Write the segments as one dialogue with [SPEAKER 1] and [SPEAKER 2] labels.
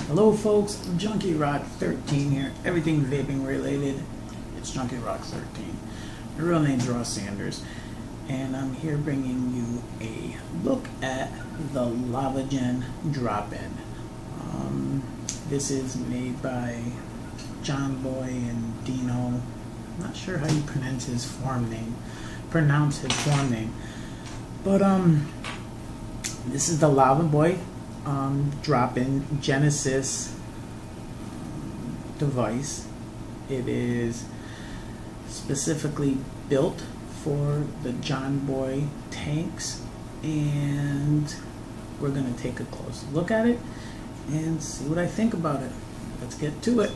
[SPEAKER 1] Hello folks, Junkie Rock 13 here, everything vaping related. It's Junkie Rock 13. My real name's Ross Sanders, and I'm here bringing you a look at the Lavagen Drop-in. This is made by Jonboy and Dino. I'm not sure how you pronounce his form name, but this is the Lavagen Drop-in Genesis device. It is specifically built for the Jonboy tanks, and we're going to take a close look at it and see what I think about it. Let's get to it.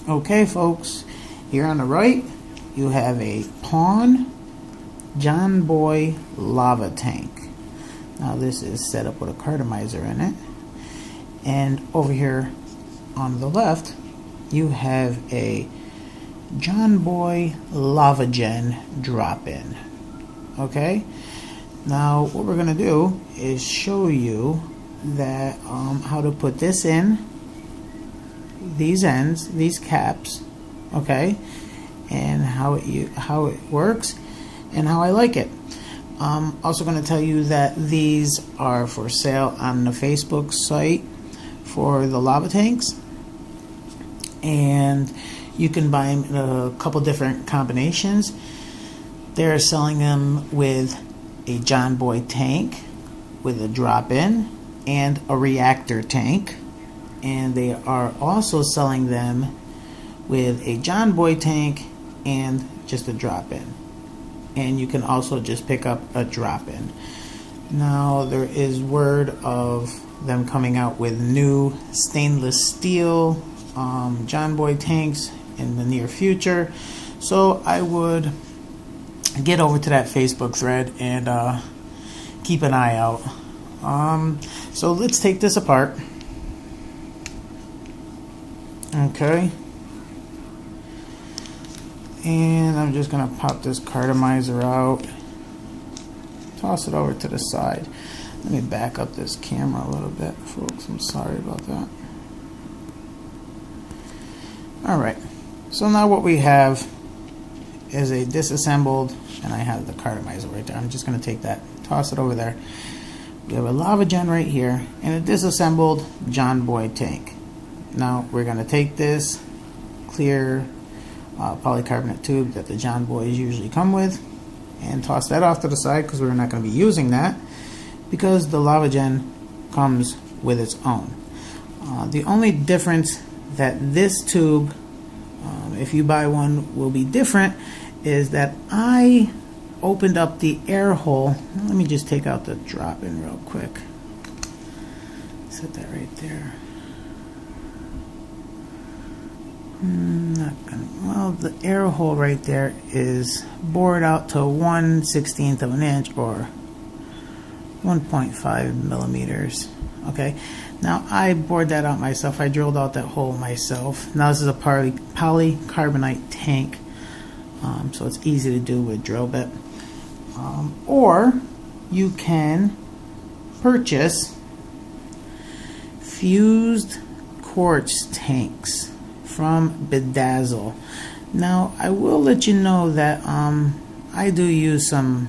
[SPEAKER 1] Okay folks, here on the right you have a pawn Jonboy Lavatank. Now this is set up with a atomizer in it, and over here on the left you have a Jonboy Lavagen Drop-in. Okay, now what we're going to do is show you that how to put this in these ends, these caps, okay, and how it works and how I like it. Also going to tell you that these are for sale on the Facebook site for the Lavatanks, and you can buy them in a couple different combinations. They're selling them with a Jonboy tank with a drop-in and a reactor tank, and they are also selling them with a Jonboy tank and just a drop-in, and you can also just pick up a drop-in. Now there is word of them coming out with new stainless steel Jonboy tanks in the near future, so I would get over to that Facebook thread and keep an eye out. So let's take this apart. Okay, and I'm just gonna pop this atomizer out, toss it over to the side. Let me back up this camera a little bit, folks. I'm sorry about that. Alright, so now what we have is a disassembled, and I have the atomizer right there. I'm just gonna take that, toss it over there. We have a Lavagen right here and a disassembled Jonboy tank. Now we're going to take this clear polycarbonate tube that the Jonboys usually come with and toss that off to the side, because we're not going to be using that because the Lavagen comes with its own. The only difference that this tube, if you buy one, will be different is that I opened up the air hole. Let me just take out the drop-in real quick. Set that right there. Well, the air hole right there is bored out to 1/16 of an inch, or 1.5 millimeters. Okay, now I bored that out myself. I drilled out that hole myself. Now this is a polycarbonate tank, so it's easy to do with drill bit. Or you can purchase fused quartz tanks from Bedazzle. Now I will let you know that I do use some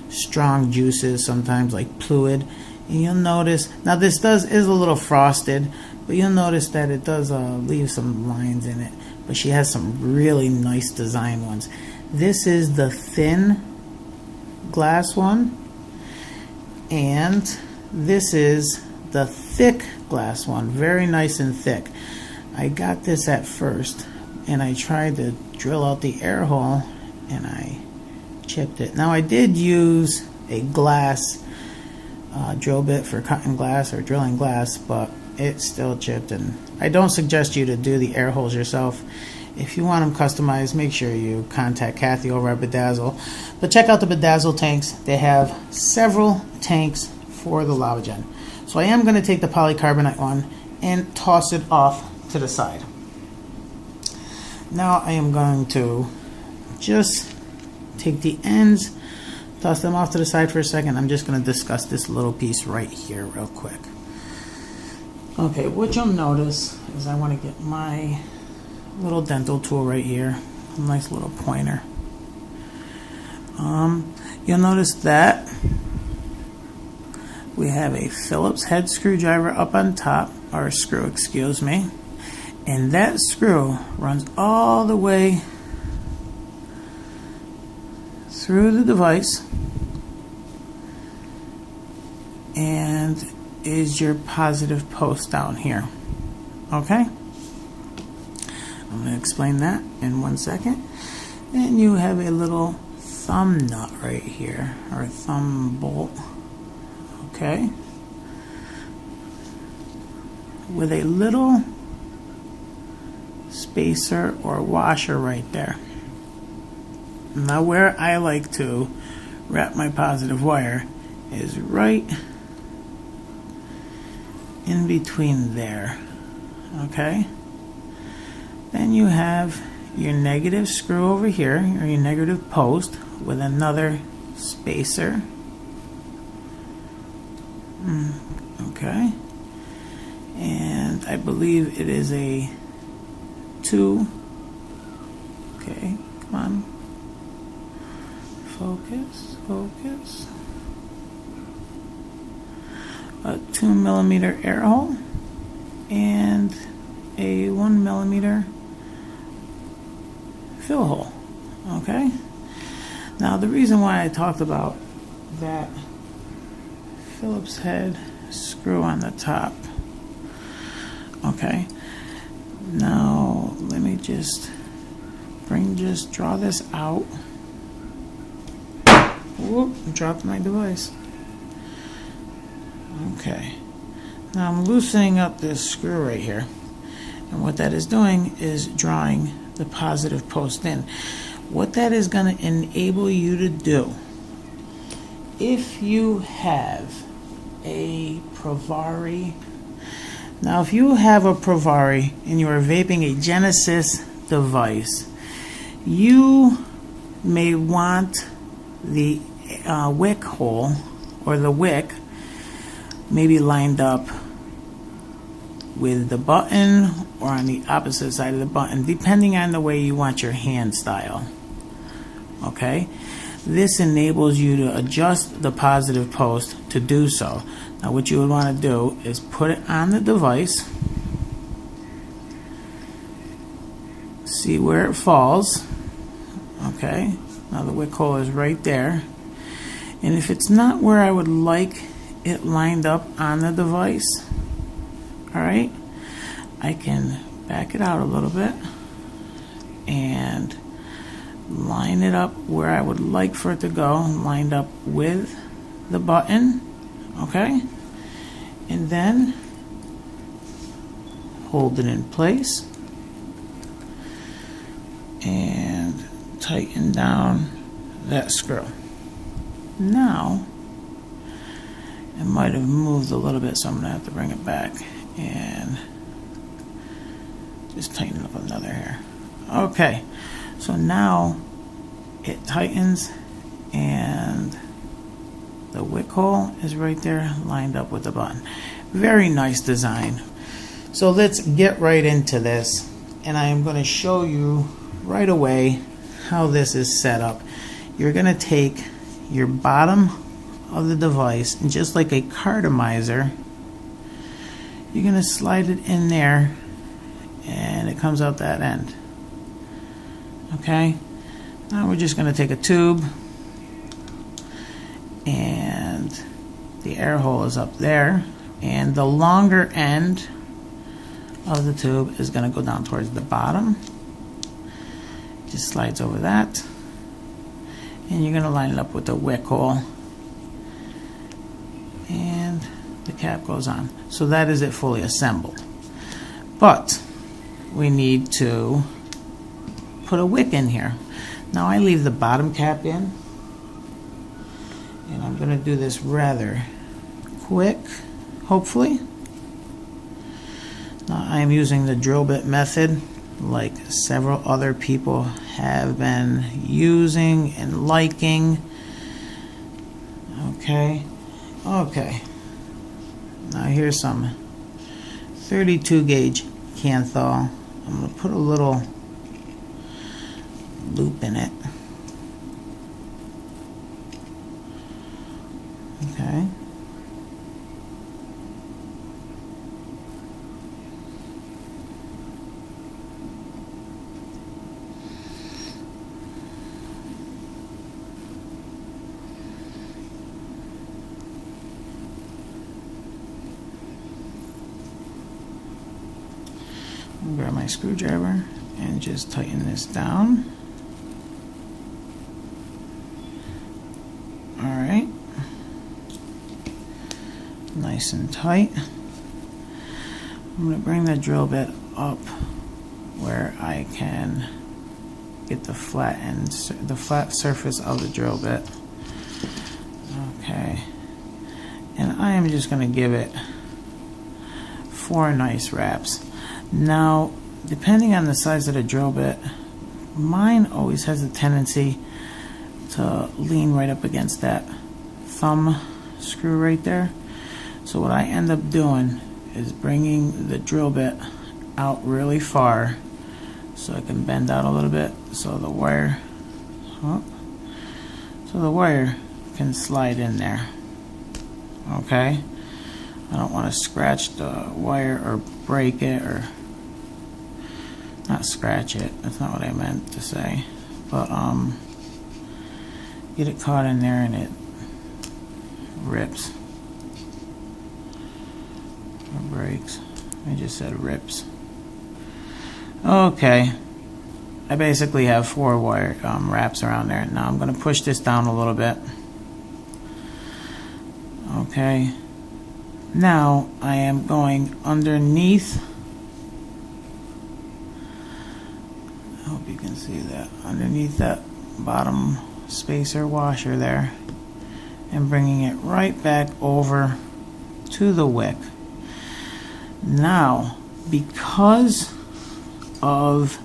[SPEAKER 1] strong juices sometimes, like fluid, and you'll notice now this is a little frosted, but you'll notice that it does leave some lines in it, but she has some really nice design ones. This is the thin glass one, and this is the thick glass one, very nice and thick. I got this at first and I tried to drill out the air hole and I chipped it. Now I did use a glass drill bit for cutting glass or drilling glass, but it still chipped, and I don't suggest you to do the air holes yourself. If you want them customized, make sure you contact Kathy over at Bedazzle. But check out the Bedazzle tanks. They have several tanks for the Lavagen. So I am going to take the polycarbonate one and toss it off to the side. Now I am going to just take the ends, toss them off to the side for a second. I'm just going to discuss this little piece right here real quick. Okay, what you'll notice is I want to get my little dental tool right here, a nice little pointer. You'll notice that we have a Phillips head screwdriver up on top, or screw, excuse me, and that screw runs all the way through the device and is your positive post down here. Okay? I'm going to explain that in 1 second. Then you have a little thumb nut right here, or thumb bolt. Okay? With a little spacer or washer right there. Now where I like to wrap my positive wire is right in between there. Okay? Then you have your negative screw over here, or your negative post, with another spacer. Okay? And I believe it is a 2. Okay, come on. Focus, focus. A 2mm air hole and a 1mm fill hole. Okay? Now the reason why I talked about that Phillips head screw on the top. Okay? Now let me just draw this out. Whoop, dropped my device. Okay. Now I'm loosening up this screw right here. And what that is doing is drawing the positive post in. What that is going to enable you to do, if you have a Provari, now if you have a Provari and you are vaping a Genesis device, you may want the wick hole, or the wick, maybe lined up with the button or on the opposite side of the button, depending on the way you want your hand style. Okay? This enables you to adjust the positive post to do so. Now what you would want to do is put it on the device, see where it falls. Okay? Now the wick hole is right there. And if it's not where I would like it lined up on the device, alright, I can back it out a little bit and line it up where I would like for it to go, lined up with the button. Okay? And then hold it in place and tighten down that screw. Now, it might have moved a little bit, so I'm going to have to bring it back and just tighten up another hair. Okay, so now it tightens and the wick hole is right there lined up with the button. Very nice design. So let's get right into this, and I am going to show you right away how this is set up. You're going to take your bottom of the device, and just like a cartomizer, you're going to slide it in there and it comes out that end. Okay, now we're just going to take a tube, and the air hole is up there, and the longer end of the tube is going to go down towards the bottom. Just slides over that, and you're going to line it up with the wick hole, and the cap goes on. So that is it fully assembled. But we need to put a wick in here. Now I leave the bottom cap in, and I'm going to do this rather quick, hopefully. Now I am using the drill bit method like several other people have been using and liking. Okay. Now here's some 32 gauge Canthal. I'm going to put a little loop in it. Okay. I'll grab my screwdriver and just tighten this down. Alright. Nice and tight. I'm going to bring the drill bit up where I can get the flat surface of the drill bit. Okay. And I am just going to give it 4 nice wraps. Now, depending on the size of the drill bit, mine always has a tendency to lean right up against that thumb screw right there. So what I end up doing is bringing the drill bit out really far so I can bend out a little bit so the wire can slide in there. Okay? I don't want to scratch the wire or break it, or not scratch it, that's not what I meant to say, but get it caught in there and it rips or breaks. I just said rips. Okay, I basically have 4 wire wraps around there. Now I'm going to push this down a little bit. Okay, now I am going underneath. I hope you can see that. Underneath that bottom spacer washer there, and bringing it right back over to the wick. Now, because of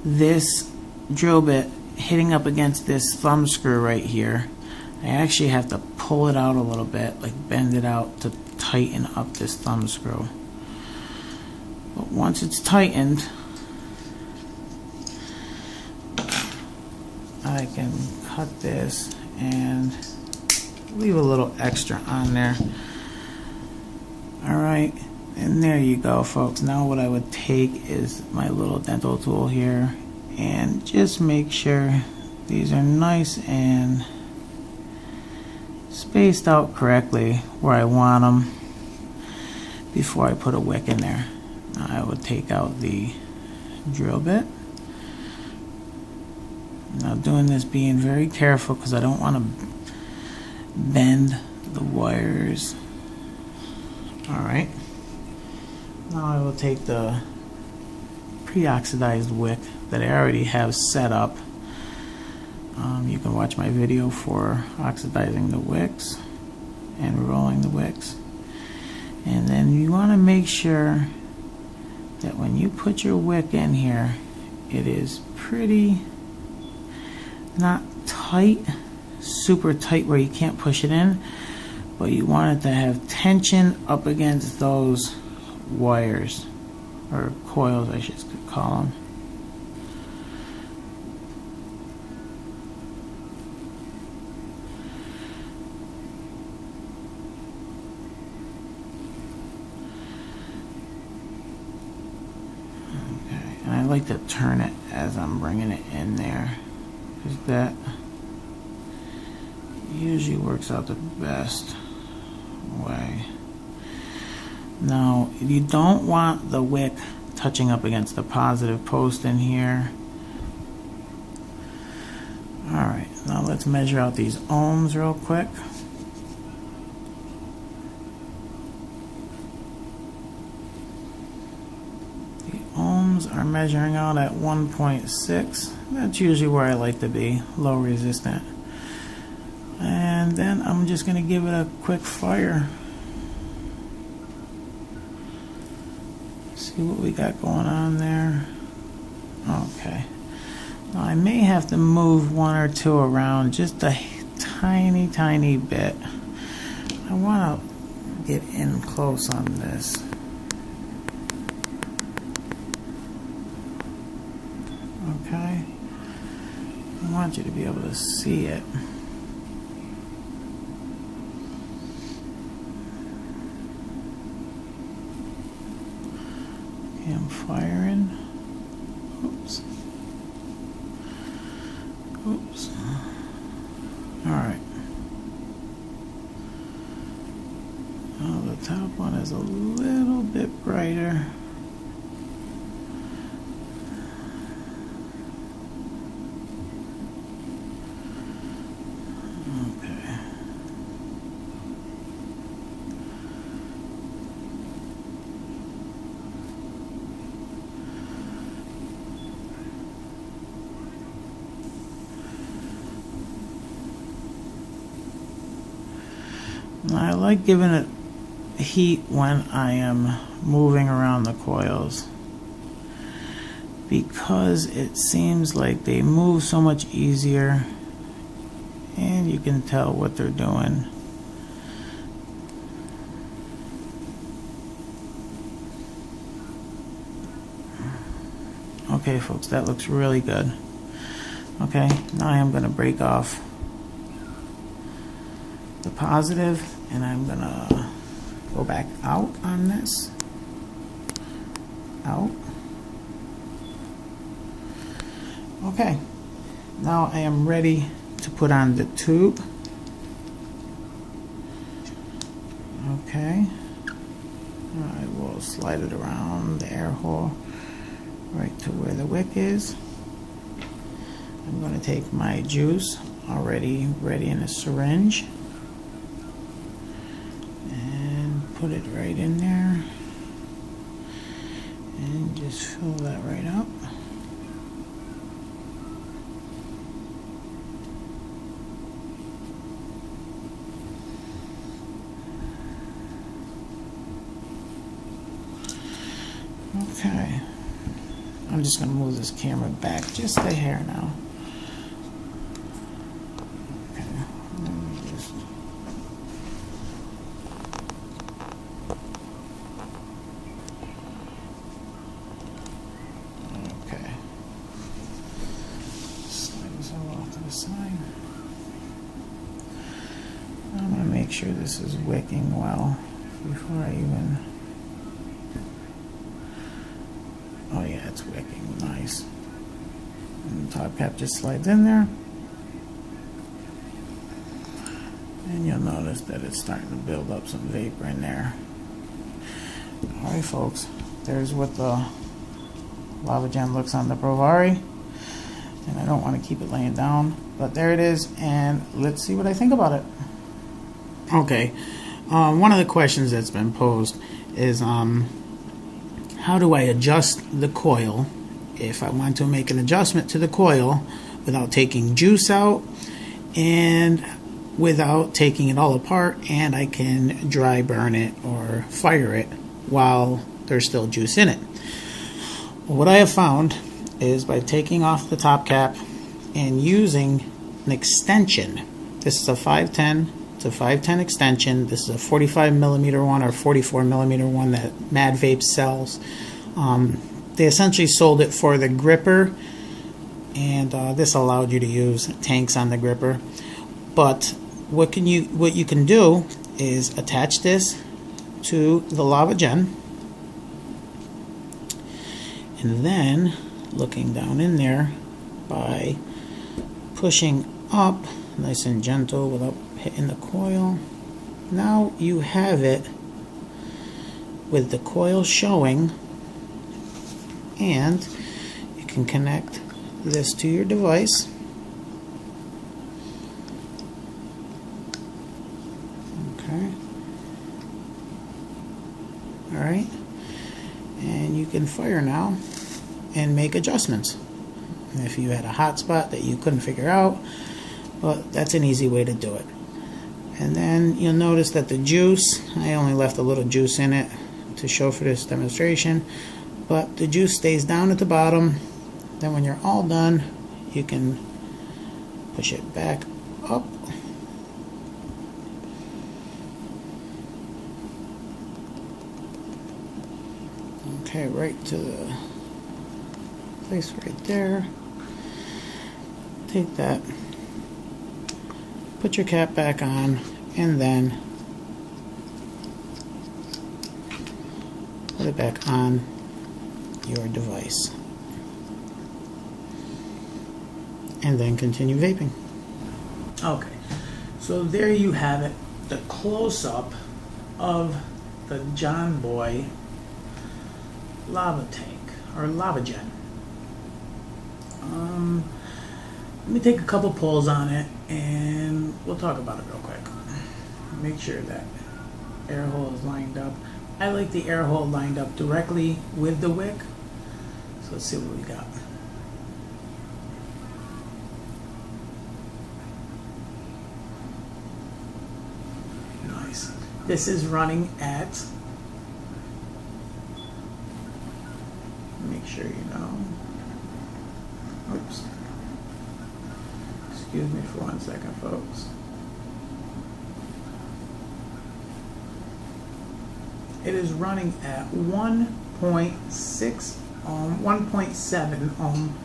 [SPEAKER 1] this drill bit hitting up against this thumb screw right here, I actually have to pull it out a little bit, like bend it out to tighten up this thumb screw. But once it's tightened, I can cut this and leave a little extra on there. Alright, and there you go, folks. Now what I would take is my little dental tool here and just make sure these are nice and spaced out correctly where I want them before I put a wick in there. Now I would take out the drill bit. Now doing this, being very careful because I don't want to bend the wires. Alright, now I will take the pre-oxidized wick that I already have set up. You can watch my video for oxidizing the wicks and rolling the wicks. And then you want to make sure that when you put your wick in here, it is pretty, not tight, super tight where you can't push it in, but you want it to have tension up against those wires, or coils I should call them. Okay, and I like to turn it as I'm bringing it in there, because that usually works out the best way. Now, you don't want the wick touching up against the positive post in here. Alright, now let's measure out these ohms real quick. The ohms ohms are measuring out at 1.6. That's usually where I like to be, low resistant. And then I'm just going to give it a quick fire. See what we got going on there. Okay. Now I may have to move one or two around just a tiny bit. I want to get in close on this. Okay. I want you to be able to see it. Okay, I'm firing. Oops. Oops. Alright. Oh, the top one is a little bit brighter. Okay. I like giving it heat when I am moving around the coils, because it seems like they move so much easier and you can tell what they're doing. Okay folks, that looks really good. Okay, now I am going to break off the positive and I'm going to go back out on this. Out. Okay. Now I am ready to put on the tube. Okay. I will slide it around the air hole right to where the wick is. I'm going to take my juice already ready in a syringe. Put it right in there and just fill that right up. Okay, I'm just going to move this camera back just a hair now. I'm going to make sure this is wicking well before I even... Oh yeah, it's wicking. Nice. And the top cap just slides in there. And you'll notice that it's starting to build up some vapor in there. Alright folks, there's what the Lavagen looks on the Provari. And I don't want to keep it laying down, but there it is, and let's see what I think about it. Okay, one of the questions that's been posed is how do I adjust the coil if I want to make an adjustment to the coil without taking juice out and without taking it all apart, and I can dry burn it or fire it while there's still juice in it. What I have found is by taking off the top cap and using an extension. This is a 510. It's a 510 extension. This is a 45mm one or 44mm one that Mad Vape sells. They essentially sold it for the gripper, and this allowed you to use tanks on the gripper. But what you can do is attach this to the Lavagen, and then looking down in there by pushing up nice and gentle without hitting the coil. Now you have it with the coil showing, and you can connect this to your device. Okay. Alright. And you can fire now. and make adjustments. And if you had a hot spot that you couldn't figure out, well, that's an easy way to do it. And then you'll notice that the juice, I only left a little juice in it to show for this demonstration, but the juice stays down at the bottom. Then when you're all done, you can push it back up. Okay, right to the place right there. Take that, put your cap back on, and then put it back on your device. And then continue vaping. Okay, so there you have it, the close-up of the Jonboy Lavatank, or Lavagen. Let me take a couple pulls on it and we'll talk about it real quick. Make sure that air hole is lined up. I like the air hole lined up directly with the wick. So let's see what we got. Nice. This is running at, make sure you know. Oops. Excuse me for 1 second, folks. It is running at 1.6 ohm, 1.7 ohm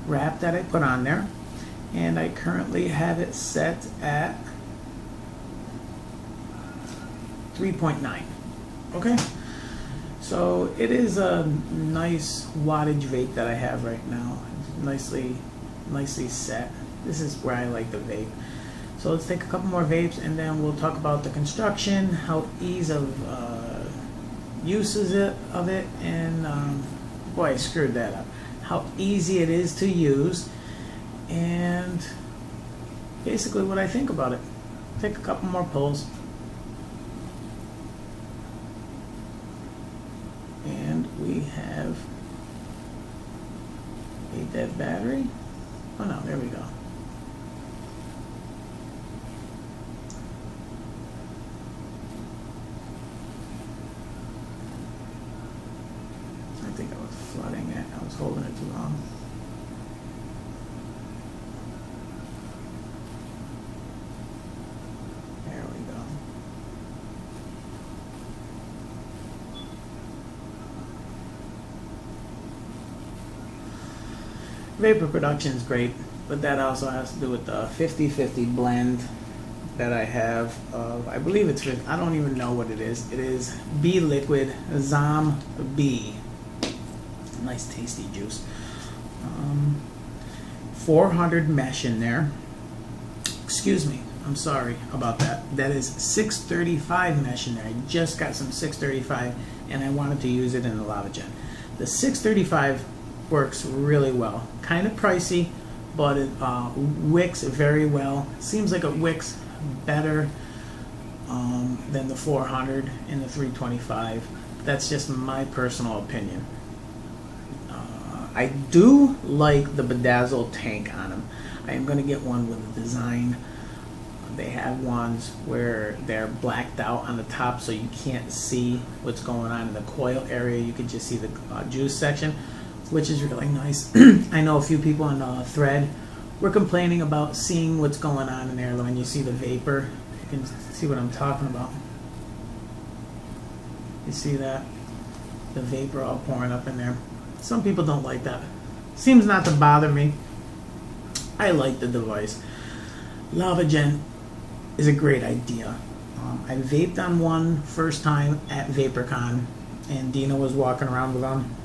[SPEAKER 1] wrap that I put on there, and I currently have it set at 3.9. Okay, so it is a nice wattage vape that I have right now. It's nicely set. This is where I like the vape. So let's take a couple more vapes and then we'll talk about the construction, how ease of uses of it, and boy, I screwed that up. How easy it is to use, and basically what I think about it. Take a couple more pulls. And we have a dead battery. Oh no, there we go. I think I was flooding it. I was holding it too long. There we go. Vapor production is great, but that also has to do with the 50-50 blend that I have of, I believe it's, I don't even know what it is. It is B liquid Zom B. Nice tasty juice. 400 mesh in there. Excuse me, I'm sorry about that. That is 635 mesh in there. I just got some 635 and I wanted to use it in the Lavagen. The 635 works really well. Kind of pricey, but it wicks very well. Seems like it wicks better than the 400 and the 325. That's just my personal opinion. I do like the bedazzled tank on them. I am going to get one with a design. They have ones where they're blacked out on the top so you can't see what's going on in the coil area. You can just see the juice section, which is really nice. I know a few people on the thread were complaining about seeing what's going on in there when you see the vapor. You can see what I'm talking about. You see that? The vapor all pouring up in there. Some people don't like that. Seems not to bother me. I like the device. Lavagen is a great idea. I vaped on one first time at VaporCon, and Dina was walking around with them.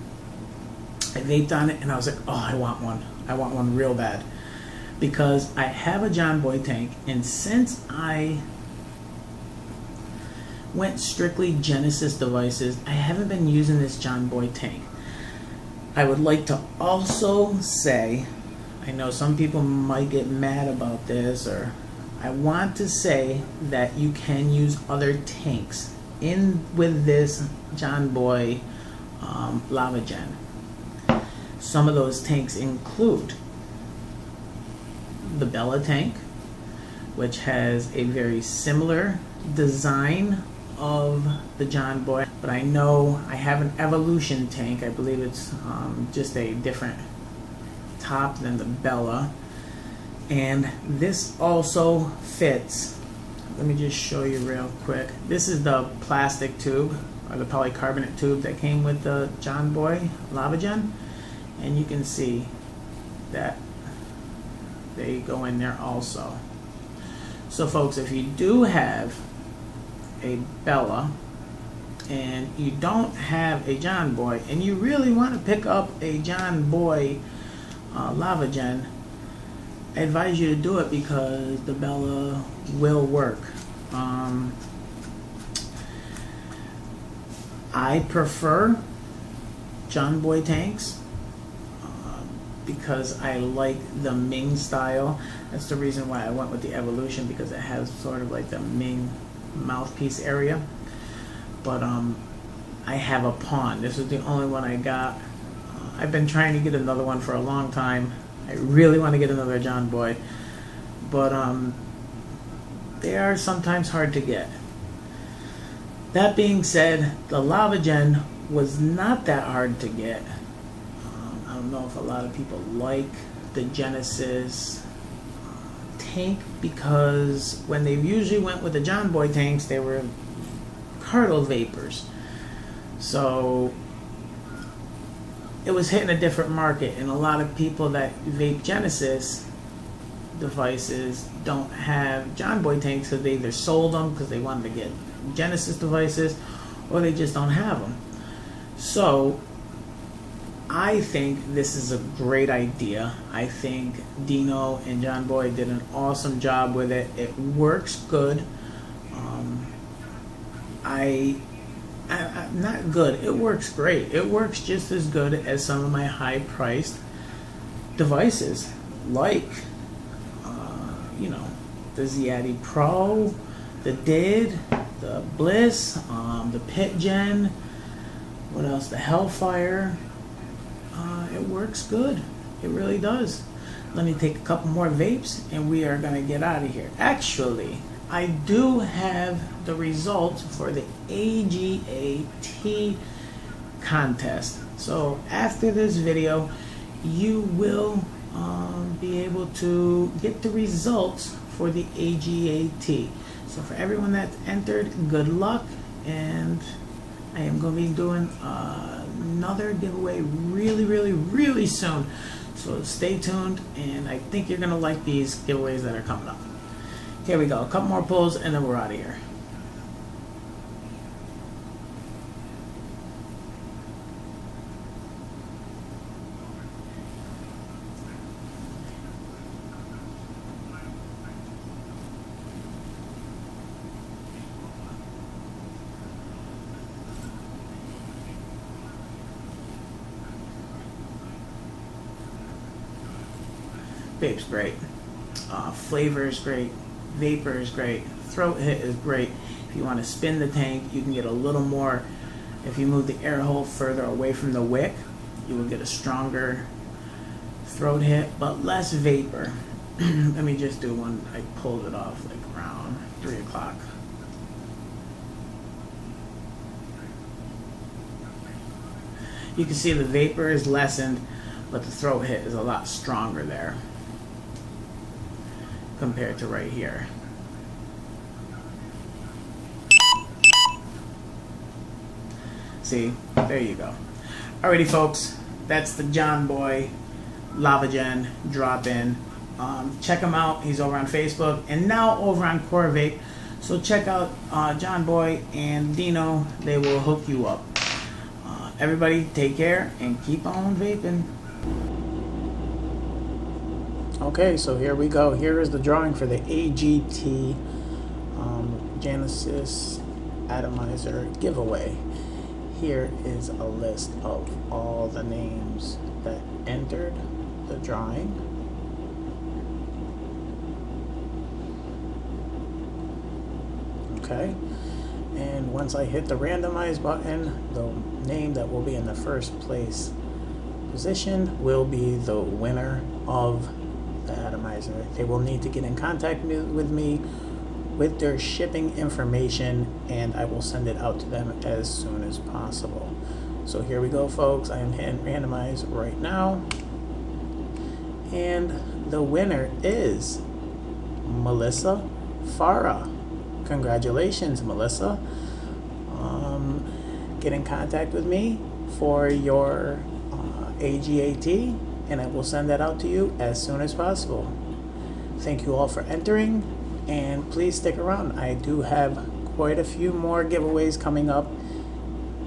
[SPEAKER 1] I vaped on it, and I was like, oh, I want one. I want one real bad. Because I have a Jonboy tank, and since I went strictly Genesis devices, I haven't been using this Jonboy tank. I would like to also say, I know some people might get mad about this, or I want to say that you can use other tanks in with this Jonboy Lavagen. Some of those tanks include the Bella tank, which has a very similar design of the Jonboy, but I know I have an Evolution tank. I believe it's just a different top than the Bella, and this also fits. Let me just show you real quick. This is the plastic tube, or the polycarbonate tube that came with the Jonboy Lavagen, and you can see that they go in there also. So folks, if you do have a Bella and you don't have a Jonboy and you really want to pick up a Jonboy Lavagen, I advise you to do it because the Bella will work. I prefer Jonboy tanks because I like the Ming style. That's the reason why I went with the Evolution, because it has sort of like the Ming mouthpiece area. But I have a pawn. This is the only one I got. I've been trying to get another one for a long time. I really want to get another Jonboy, but they are sometimes hard to get. That being said, the Lavagen was not that hard to get. I don't know if a lot of people like the Genesis tank, because when they usually went with the Jonboy tanks, they were Cardinal vapors. So it was hitting a different market, and a lot of people that vape Genesis devices don't have Jonboy tanks because they either sold them because they wanted to get Genesis devices, or they just don't have them. So I think this is a great idea. I think Dino and Jonboy did an awesome job with it. It works good. Not good. It works great. It works just as good as some of my high-priced devices, like you know, the Ziadi Pro, the Did, the Bliss, the Pit Gen. What else? The Hellfire. It works good. It really does. Let me take a couple more vapes and we are gonna get out of here. Actually, I do have the results for the AGAT contest. So after this video, you will be able to get the results for the AGAT. So for everyone that's entered, good luck, and I am going to be doing another giveaway really soon. So stay tuned, and I think you're going to like these giveaways that are coming up. Here we go. A couple more pulls, and then we're out of here. Vape's great. Flavor is great. Vapor is great. Throat hit is great. If you want to spin the tank, you can get a little more. If you move the air hole further away from the wick, you will get a stronger throat hit, but less vapor. Let me just do one. I pulled it off like around 3 o'clock. You can see the vapor is lessened, but the throat hit is a lot stronger there compared to right here. See, there you go. Alrighty folks, that's the Jonboy Lavagen Drop-in. Check him out. He's over on Facebook and now over on Core Vape. So check out Jonboy and Dino. They will hook you up. Everybody take care and keep on vaping. Okay, so here we go. Here is the drawing for the AGT Genesis atomizer giveaway. Here is a list of all the names that entered the drawing. Okay, and once I hit the randomize button, the name that will be in the first place position will be the winner of the atomizer. They will need to get in contact with me with their shipping information, and I will send it out to them as soon as possible. So here we go, folks. I am hitting randomize right now, and the winner is Melissa Farah. Congratulations, Melissa. Get in contact with me for your AGAT, and I will send that out to you as soon as possible. Thank you all for entering, and please stick around. I do have quite a few more giveaways coming up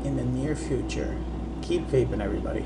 [SPEAKER 1] in the near future. Keep vaping, everybody.